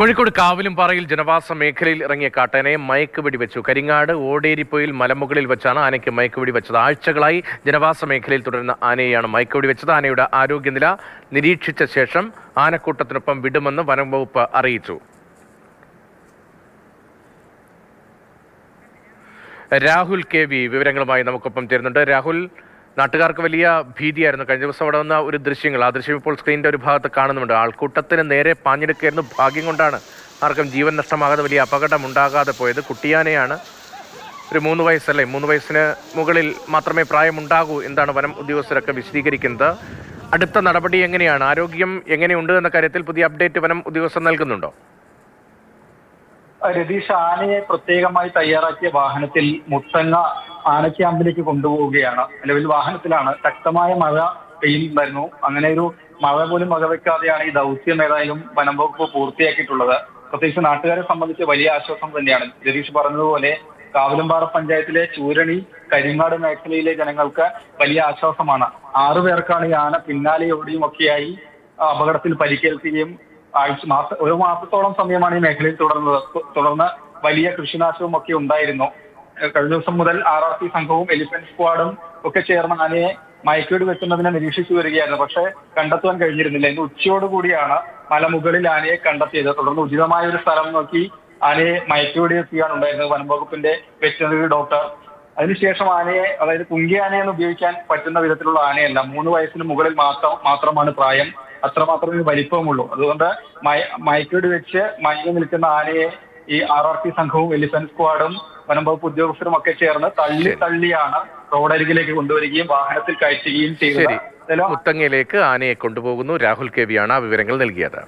കോഴിക്കോട് കാവിലുംപാറയിൽ ജനവാസ മേഖലയിൽ ഇറങ്ങിയ കാട്ടാനയെ മയക്ക് വെടിവെച്ചു. കരിങ്ങാട് ഓടേരിപ്പൊയിൽ മലമുകളിൽ വെച്ചാണ് ആനയ്ക്ക് മയക്ക് വെടിവെച്ചത്. ആഴ്ചകളായി ജനവാസ മേഖലയിൽ തുടരുന്ന ആനയെയാണ് മയക്ക് വെടിവെച്ചത്. ആനയുടെ ആരോഗ്യനില നിരീക്ഷിച്ച ശേഷം ആനക്കൂട്ടത്തിനൊപ്പം വിടുമെന്ന് വനംവകുപ്പ് അറിയിച്ചു. രാഹുൽ കെ വി വിവരങ്ങളുമായി നമുക്കൊപ്പം ചേരുന്നുണ്ട്. രാഹുൽ, നാട്ടുകാർക്ക് വലിയ ഭീതിയായിരുന്നു കഴിഞ്ഞ ദിവസം അവിടെ വന്ന ഒരു ദൃശ്യങ്ങൾ. ആ ദൃശ്യം ഇപ്പോൾ സ്ക്രീനിന്റെ ഒരു ഭാഗത്ത് കാണുന്നുണ്ട്. ആൾക്കൂട്ടത്തിന് നേരെ പാഞ്ഞെടുക്കുകയായിരുന്നു. ഭാഗ്യം കൊണ്ടാണ് ആർക്കും ജീവൻ നഷ്ടമാകാതെ വലിയ അപകടം ഉണ്ടാകാതെ പോയത്. കുട്ടിയാനയാണ്, ഒരു 3 വയസ്സല്ലേ, 3 വയസ്സിന് മുകളിൽ മാത്രമേ പ്രായമുണ്ടാകൂ എന്താണ് വനം ഉദ്യോഗസ്ഥരൊക്കെ വിശദീകരിക്കുന്നത്. അടുത്ത നടപടി എങ്ങനെയാണ്, ആരോഗ്യം എങ്ങനെയുണ്ട് എന്ന കാര്യത്തിൽ പുതിയ അപ്ഡേറ്റ് വനം ഉദ്യോഗസ്ഥർ നൽകുന്നുണ്ടോ? രതീഷ്, ആനയെ പ്രത്യേകമായി തയ്യാറാക്കിയ വാഹനത്തിൽ മുത്തങ്ങ ആന ക്യാമ്പിലേക്ക് കൊണ്ടുപോവുകയാണ്. നിലവിൽ വാഹനത്തിലാണ്. ശക്തമായ മഴ പെയ്യുന്നുണ്ടായിരുന്നു. അങ്ങനെ ഒരു മഴ പോലും വകവെക്കാതെയാണ് ഈ ദൗത്യം ഏതായാലും വനം വകുപ്പ് പൂർത്തിയാക്കിയിട്ടുള്ളത്. പ്രത്യേകിച്ച് നാട്ടുകാരെ സംബന്ധിച്ച് വലിയ ആശ്വാസം തന്നെയാണ്. രതീഷ് പറഞ്ഞതുപോലെ കാവിലുംപാറ പഞ്ചായത്തിലെ ചൂരണി, കരിങ്ങാട് മേഖലയിലെ ജനങ്ങൾക്ക് വലിയ ആശ്വാസമാണ്. 6 പേർക്കാണ് ഈ ആന പിന്നാലെയോടിയും ഒക്കെയായി അപകടത്തിൽ പരിക്കേൽക്കുകയും ഒരു മാസത്തോളം സമയമാണ് ഈ മേഖലയിൽ തുടർന്ന് വലിയ കൃഷിനാശവും ഒക്കെ ഉണ്ടായിരുന്നു. കഴിഞ്ഞ ദിവസം മുതൽ RRT സംഘവും എലിഫന്റ് സ്ക്വാഡും ഒക്കെ ചേർന്ന് ആനയെ മയക്കുവെടി വെക്കുന്നതിനെ നിരീക്ഷിച്ചു വരികയായിരുന്നു. പക്ഷേ കണ്ടെത്തുവാൻ കഴിഞ്ഞിരുന്നില്ല. ഇന്ന് ഉച്ചയോടുകൂടിയാണ് മലമുകളിൽ ആനയെ കണ്ടെത്തിയത്. തുടർന്ന് ഉചിതമായ ഒരു സ്ഥലം നോക്കി ആനയെ മയക്കുവെടി വെക്കുകയാണ് ഉണ്ടായിരുന്നത് വനം വകുപ്പിന്റെ വെറ്ററിനറി ഡോക്ടർ. അതിനുശേഷം ആനയെ, അതായത് കുങ്കി ആനയെന്ന് ഉപയോഗിക്കാൻ പറ്റുന്ന വിധത്തിലുള്ള ആനയല്ല, 3 വയസ്സിന് മുകളിൽ മാത്രമാണ് പ്രായം. അത്രമാത്രമേ വലിപ്പമുള്ളൂ. അതുകൊണ്ട് മയക്കുവെടി വെച്ച് മയങ്ങി നിൽക്കുന്ന ആനയെ ഈ RRT സംഘവും എലിഫന്റ് സ്ക്വാഡും വനം വകുപ്പ് ഉദ്യോഗസ്ഥരും ഒക്കെ ചേർന്ന് തള്ളിയാണ് റോഡരികിലേക്ക് കൊണ്ടുവരികയും വാഹനത്തിൽ കയറ്റുകയും ചെയ്തത്. മുത്തങ്ങയിലേക്ക് ആനയെ കൊണ്ടുപോകുന്നു. രാഹുൽ കെ വി ആണ് ആ വിവരങ്ങൾ നൽകിയത്.